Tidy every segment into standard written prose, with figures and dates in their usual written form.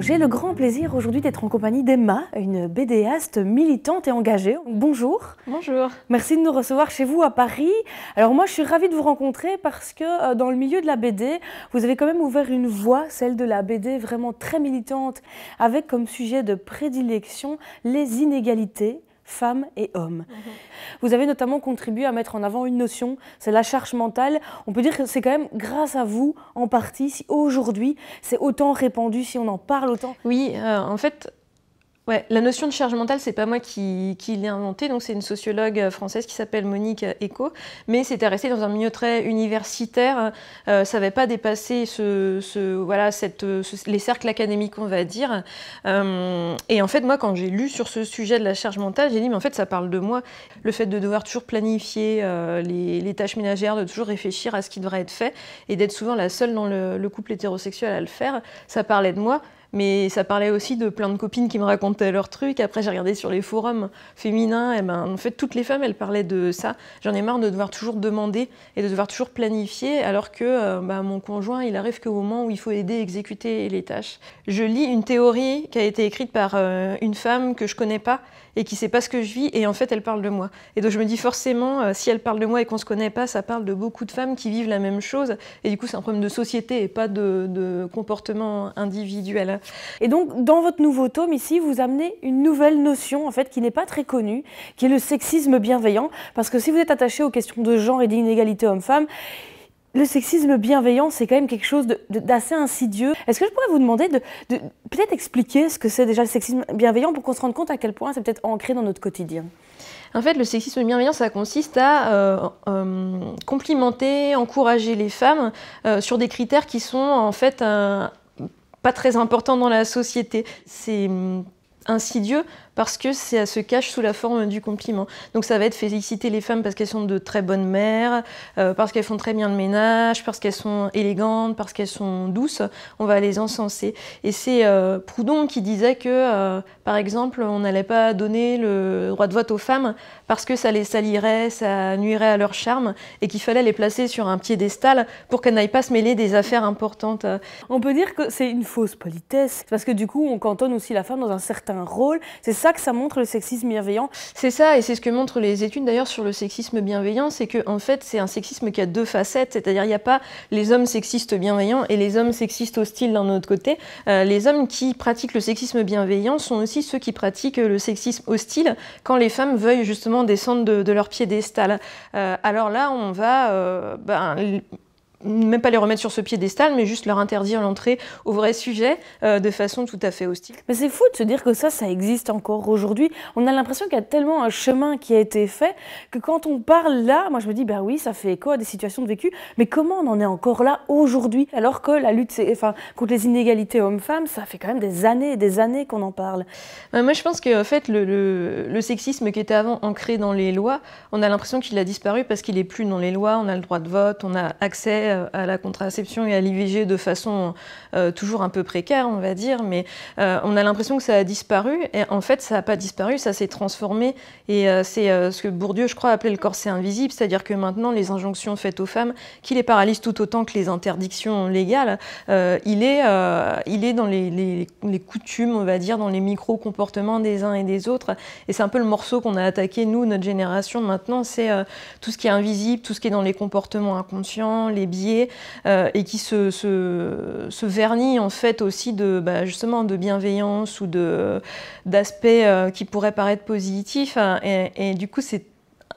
J'ai le grand plaisir aujourd'hui d'être en compagnie d'Emma, une BDaste militante et engagée. Bonjour. Bonjour. Merci de nous recevoir chez vous à Paris. Alors moi je suis ravie de vous rencontrer parce que dans le milieu de la BD, vous avez quand même ouvert une voie, celle de la BD vraiment très militante, avec comme sujet de prédilection les inégalités femmes et hommes. Vous avez notamment contribué à mettre en avant une notion, c'est la charge mentale. On peut dire que c'est quand même grâce à vous, en partie, si aujourd'hui c'est autant répandu, si on en parle autant. Oui, en fait, la notion de charge mentale, c'est pas moi qui l'ai inventée, donc c'est une sociologue française qui s'appelle Monique Eco, mais c'était resté dans un milieu très universitaire, ça n'avait pas dépassé les cercles académiques, on va dire. Et en fait, moi, quand j'ai lu sur ce sujet de la charge mentale, j'ai dit, mais en fait, ça parle de moi. Le fait de devoir toujours planifier les tâches ménagères, de toujours réfléchir à ce qui devrait être fait, et d'être souvent la seule dans le couple hétérosexuel à le faire, ça parlait de moi. Mais ça parlait aussi de plein de copines qui me racontaient leurs trucs. Après, j'ai regardé sur les forums féminins. Et en fait, toutes les femmes, elles parlaient de ça. J'en ai marre de devoir toujours demander et de devoir toujours planifier, alors que mon conjoint, il arrive qu'au moment où il faut aider à exécuter les tâches. Je lis une théorie qui a été écrite par une femme que je connais pas et qui sait pas ce que je vis, et en fait, elle parle de moi. Et donc, je me dis forcément, si elle parle de moi et qu'on se connaît pas, ça parle de beaucoup de femmes qui vivent la même chose. Et du coup, c'est un problème de société et pas de comportement individuel. Et donc, dans votre nouveau tome ici, vous amenez une nouvelle notion, en fait, qui n'est pas très connue, qui est le sexisme bienveillant. Parce que si vous êtes attaché aux questions de genre et d'inégalité homme-femme, le sexisme bienveillant, c'est quand même quelque chose d'assez insidieux. Est-ce que je pourrais vous demander de peut-être expliquer ce que c'est déjà le sexisme bienveillant pour qu'on se rende compte à quel point c'est peut-être ancré dans notre quotidien ? En fait, le sexisme bienveillant, ça consiste à complimenter, encourager les femmes sur des critères qui sont en fait pas très importants dans la société. C'est insidieux parce que ça se cache sous la forme du compliment. Donc ça va être féliciter les femmes parce qu'elles sont de très bonnes mères, parce qu'elles font très bien le ménage, parce qu'elles sont élégantes, parce qu'elles sont douces, on va les encenser. Et c'est Proudhon qui disait que, par exemple, on n'allait pas donner le droit de vote aux femmes parce que ça les salirait, ça nuirait à leur charme, et qu'il fallait les placer sur un piédestal pour qu'elles n'aillent pas se mêler des affaires importantes. On peut dire que c'est une fausse politesse, parce que du coup, on cantonne aussi la femme dans un certain rôle. C'est ça que ça montre le sexisme bienveillant. C'est ça, et c'est ce que montrent les études d'ailleurs sur le sexisme bienveillant, c'est que en fait c'est un sexisme qui a deux facettes, c'est-à-dire il n'y a pas les hommes sexistes bienveillants et les hommes sexistes hostiles d'un autre côté. Les hommes qui pratiquent le sexisme bienveillant sont aussi ceux qui pratiquent le sexisme hostile quand les femmes veuillent justement descendre de leur piédestal. Alors là on va même pas les remettre sur ce piédestal, mais juste leur interdire l'entrée au vrai sujet de façon tout à fait hostile. Mais c'est fou de se dire que ça existe encore aujourd'hui. On a l'impression qu'il y a tellement un chemin qui a été fait que quand on parle là, moi je me dis, bah oui, ça fait écho à des situations de vécu, mais comment on en est encore là aujourd'hui? Alors que la lutte contre les inégalités hommes-femmes, ça fait quand même des années et des années qu'on en parle. Moi je pense que en fait, le sexisme qui était avant ancré dans les lois, on a l'impression qu'il a disparu parce qu'il n'est plus dans les lois, on a le droit de vote, on a accès à la contraception et à l'IVG de façon toujours un peu précaire, on va dire, mais on a l'impression que ça a disparu, et en fait ça n'a pas disparu, ça s'est transformé, et c'est ce que Bourdieu, je crois, appelait le corset invisible, c'est-à-dire que maintenant les injonctions faites aux femmes, qui les paralysent tout autant que les interdictions légales, il est dans les coutumes, on va dire, dans les micro-comportements des uns et des autres, et c'est un peu le morceau qu'on a attaqué, nous, notre génération, maintenant, c'est tout ce qui est invisible, tout ce qui est dans les comportements inconscients, les biais, et qui se vernit en fait aussi justement de bienveillance ou d'aspects qui pourraient paraître positifs, et du coup c'est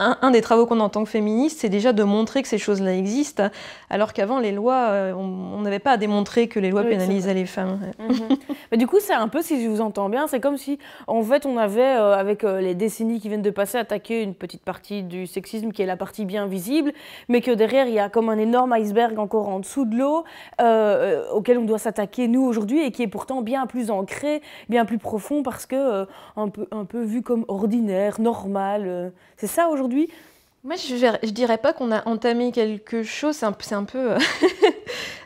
un des travaux qu'on a en tant que féministe, c'est déjà de montrer que ces choses-là existent, alors qu'avant les lois, on n'avait pas à démontrer que les lois pénalisaient les femmes. Mais du coup, c'est un peu, si je vous entends bien, c'est comme si, en fait, on avait, avec les décennies qui viennent de passer, attaqué une petite partie du sexisme qui est la partie bien visible, mais que derrière, il y a comme un énorme iceberg encore en dessous de l'eau, auquel on doit s'attaquer, nous, aujourd'hui, et qui est pourtant bien plus ancré, bien plus profond, parce que un peu vu comme ordinaire, normal. C'est ça aujourd'hui? Moi, je dirais pas qu'on a entamé quelque chose, c'est un peu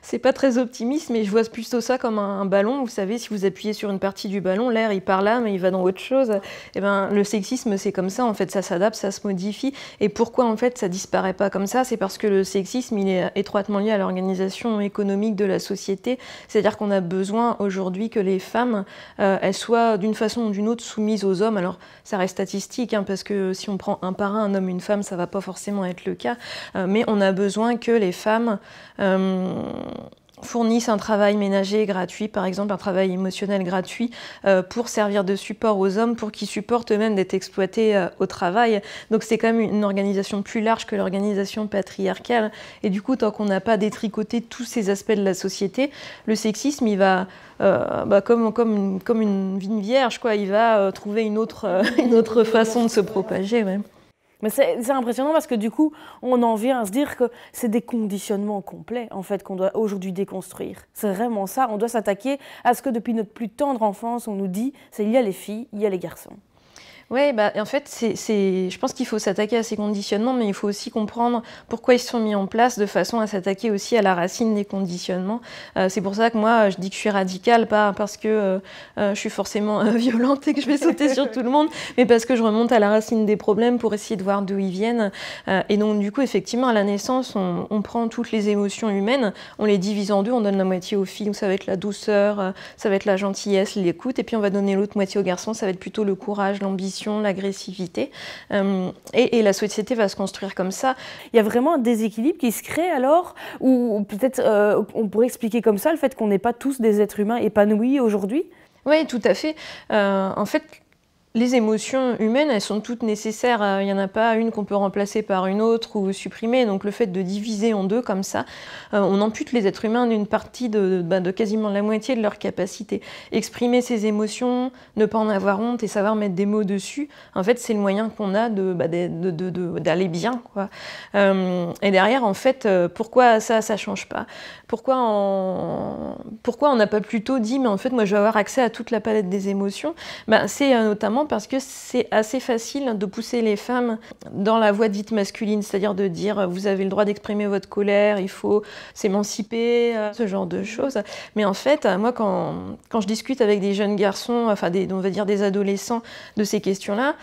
c'est pas très optimiste, mais je vois plutôt ça comme un ballon. Vous savez, si vous appuyez sur une partie du ballon, l'air il part là, mais il va dans autre chose. Et ben, le sexisme, c'est comme ça. En fait, ça s'adapte, ça se modifie. Et pourquoi en fait ça disparaît pas comme ça? C'est parce que le sexisme, il est étroitement lié à l'organisation économique de la société. C'est-à-dire qu'on a besoin aujourd'hui que les femmes, elles soient d'une façon ou d'une autre soumises aux hommes. Alors, ça reste statistique, hein, parce que si on prend un par un homme, une femme, ça va pas forcément être le cas. Mais on a besoin que les femmes fournissent un travail ménager gratuit, par exemple un travail émotionnel gratuit, pour servir de support aux hommes, pour qu'ils supportent eux-mêmes d'être exploités au travail. Donc c'est quand même une organisation plus large que l'organisation patriarcale. Et du coup, tant qu'on n'a pas détricoté tous ces aspects de la société, le sexisme, il va, comme une vigne vierge, quoi, il va trouver une autre façon de se propager. Ouais. Mais c'est impressionnant parce que du coup, on en vient à se dire que c'est des conditionnements complets en fait qu'on doit aujourd'hui déconstruire. C'est vraiment ça, on doit s'attaquer à ce que depuis notre plus tendre enfance, on nous dit, c'est il y a les filles, il y a les garçons. Oui, en fait, je pense qu'il faut s'attaquer à ces conditionnements, mais il faut aussi comprendre pourquoi ils sont mis en place de façon à s'attaquer aussi à la racine des conditionnements. C'est pour ça que moi, je dis que je suis radicale, pas parce que je suis forcément violente et que je vais sauter sur tout le monde, mais parce que je remonte à la racine des problèmes pour essayer de voir d'où ils viennent. Et donc, du coup, effectivement, à la naissance, on prend toutes les émotions humaines, on les divise en deux, on donne la moitié aux filles, où ça va être la douceur, ça va être la gentillesse, l'écoute, et puis on va donner l'autre moitié aux garçons, ça va être plutôt le courage, l'ambition, l'agressivité, et la société va se construire comme ça. Il y a vraiment un déséquilibre qui se crée alors, ou peut-être on pourrait expliquer comme ça le fait qu'on n'est pas tous des êtres humains épanouis aujourd'hui? Oui, tout à fait. En fait, les émotions humaines, elles sont toutes nécessaires. Il n'y en a pas une qu'on peut remplacer par une autre ou supprimer. Donc le fait de diviser en deux comme ça, on ampute les êtres humains d'une partie de quasiment la moitié de leur capacité. Exprimer ses émotions, ne pas en avoir honte et savoir mettre des mots dessus, en fait, c'est le moyen qu'on a d'aller bien, quoi. Et derrière, en fait, pourquoi ça ne change pas? Pourquoi on n'a pas plutôt dit, mais en fait, moi, je vais avoir accès à toute la palette des émotions? C'est notamment parce que c'est assez facile de pousser les femmes dans la voie dite masculine, c'est-à-dire de dire vous avez le droit d'exprimer votre colère, il faut s'émanciper, ce genre de choses. Mais en fait, moi, quand je discute avec des jeunes garçons, enfin on va dire des adolescents de ces questions-là,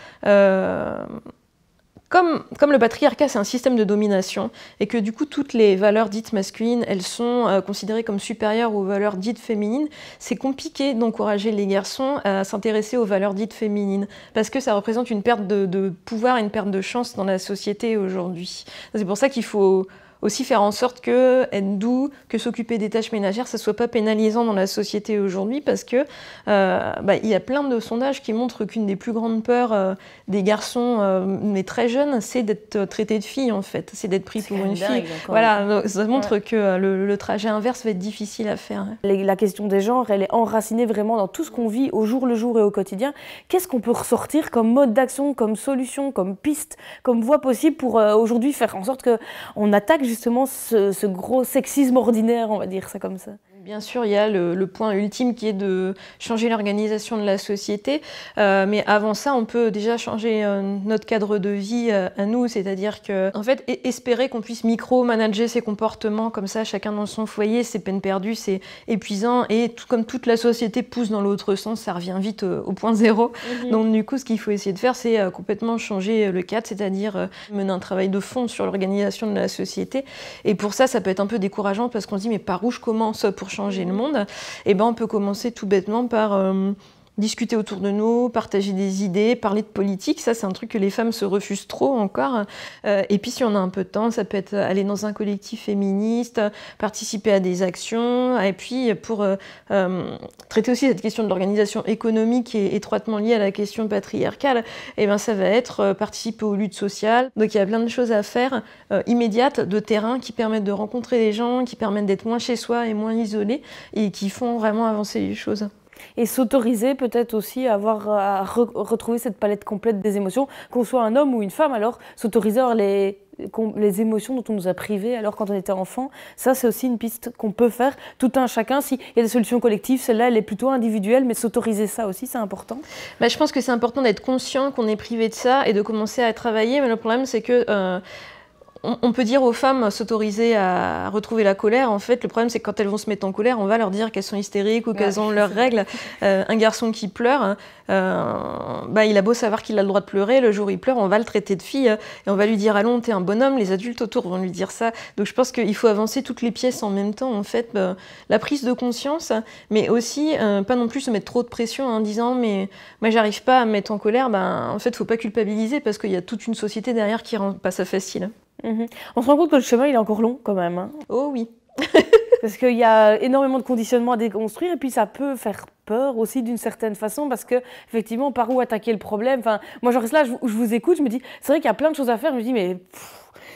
comme le patriarcat, c'est un système de domination, et que du coup, toutes les valeurs dites masculines, elles sont considérées comme supérieures aux valeurs dites féminines, c'est compliqué d'encourager les garçons à s'intéresser aux valeurs dites féminines, parce que ça représente une perte de pouvoir, une perte de chance dans la société aujourd'hui. C'est pour ça qu'il faut aussi faire en sorte que être doux, que s'occuper des tâches ménagères, ça ne soit pas pénalisant dans la société aujourd'hui, parce que il y a plein de sondages qui montrent qu'une des plus grandes peurs des garçons, mais très jeunes, c'est d'être traité de fille, en fait, c'est d'être pris pour une fille. Voilà, ça montre que le trajet inverse va être difficile à faire. La question des genres, elle est enracinée vraiment dans tout ce qu'on vit au jour le jour et au quotidien. Qu'est-ce qu'on peut ressortir comme mode d'action, comme solution, comme piste, comme voie possible pour aujourd'hui faire en sorte qu'on attaque justement ce gros sexisme ordinaire, on va dire ça comme ça? Bien sûr, il y a le point ultime qui est de changer l'organisation de la société, mais avant ça, on peut déjà changer notre cadre de vie à nous, c'est-à-dire que, en fait, espérer qu'on puisse micro-manager ses comportements comme ça, chacun dans son foyer, c'est peine perdue, c'est épuisant, et comme toute la société pousse dans l'autre sens, ça revient vite au point zéro. Donc du coup, ce qu'il faut essayer de faire, c'est complètement changer le cadre, c'est-à-dire mener un travail de fond sur l'organisation de la société, et pour ça, ça peut être un peu décourageant parce qu'on se dit, mais par où je commence pour changer le monde? Et on peut commencer tout bêtement par discuter autour de nous, partager des idées, parler de politique. Ça, c'est un truc que les femmes se refusent trop encore. Et puis, si on a un peu de temps, ça peut être aller dans un collectif féministe, participer à des actions. Et puis, pour traiter aussi cette question de l'organisation économique qui est étroitement liée à la question patriarcale, ça va être participer aux luttes sociales. Donc, il y a plein de choses à faire immédiates, de terrain, qui permettent de rencontrer les gens, qui permettent d'être moins chez soi et moins isolé, et qui font vraiment avancer les choses. Et s'autoriser peut-être aussi à retrouver cette palette complète des émotions, qu'on soit un homme ou une femme, alors s'autoriser à avoir les émotions dont on nous a privés alors quand on était enfant, ça c'est aussi une piste qu'on peut faire, tout un chacun. S'il y a des solutions collectives, celle-là elle est plutôt individuelle, mais s'autoriser ça aussi c'est important. Je pense que c'est important d'être conscient qu'on est privé de ça et de commencer à travailler, mais le problème c'est que On peut dire aux femmes s'autoriser à retrouver la colère. En fait, le problème, c'est que quand elles vont se mettre en colère, on va leur dire qu'elles sont hystériques ou qu'elles ont leurs règles. Un garçon qui pleure, il a beau savoir qu'il a le droit de pleurer, le jour où il pleure, on va le traiter de fille et on va lui dire « Allons, t'es un bonhomme », les adultes autour vont lui dire ça. Donc je pense qu'il faut avancer toutes les pièces en même temps, en fait. La prise de conscience, mais aussi pas non plus se mettre trop de pression en disant « Mais moi, j'arrive pas à me mettre en colère », en fait, faut pas culpabiliser parce qu'il y a toute une société derrière qui rend pas ça facile. On se rend compte que le chemin, il est encore long quand même. Hein. Oh oui. Parce qu'il y a énormément de conditionnements à déconstruire et puis ça peut faire peur aussi d'une certaine façon parce que effectivement, par où attaquer le problème. Enfin, moi, je reste là, je vous écoute, je me dis, c'est vrai qu'il y a plein de choses à faire. Je me dis, mais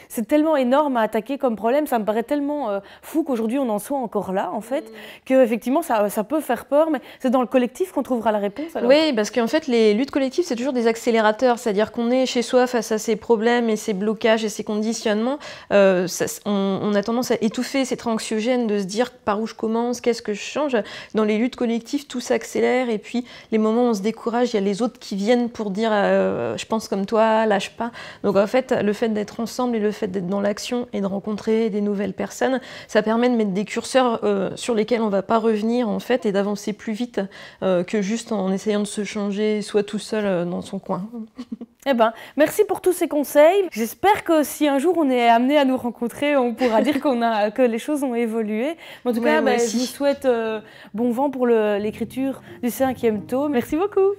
c'est tellement énorme à attaquer comme problème, ça me paraît tellement fou qu'aujourd'hui on en soit encore là en fait, que effectivement ça peut faire peur, mais c'est dans le collectif qu'on trouvera la réponse alors. Oui, parce qu'en fait les luttes collectives c'est toujours des accélérateurs, c'est-à-dire qu'on est chez soi face à ces problèmes et ces blocages et ces conditionnements, on a tendance à étouffer, c'est très anxiogène de se dire par où je commence, qu'est-ce que je change. Dans les luttes collectives tout s'accélère et puis les moments où on se décourage, il y a les autres qui viennent pour dire je pense comme toi, lâche pas. Donc en fait le fait d'être ensemble et le fait d'être dans l'action et de rencontrer des nouvelles personnes, ça permet de mettre des curseurs sur lesquels on ne va pas revenir en fait et d'avancer plus vite que juste en essayant de se changer soit tout seul dans son coin. Eh ben, merci pour tous ces conseils. J'espère que si un jour on est amené à nous rencontrer, on pourra dire que les choses ont évolué. Mais en tout cas, je vous souhaite bon vent pour l'écriture du 5e tome. Merci beaucoup.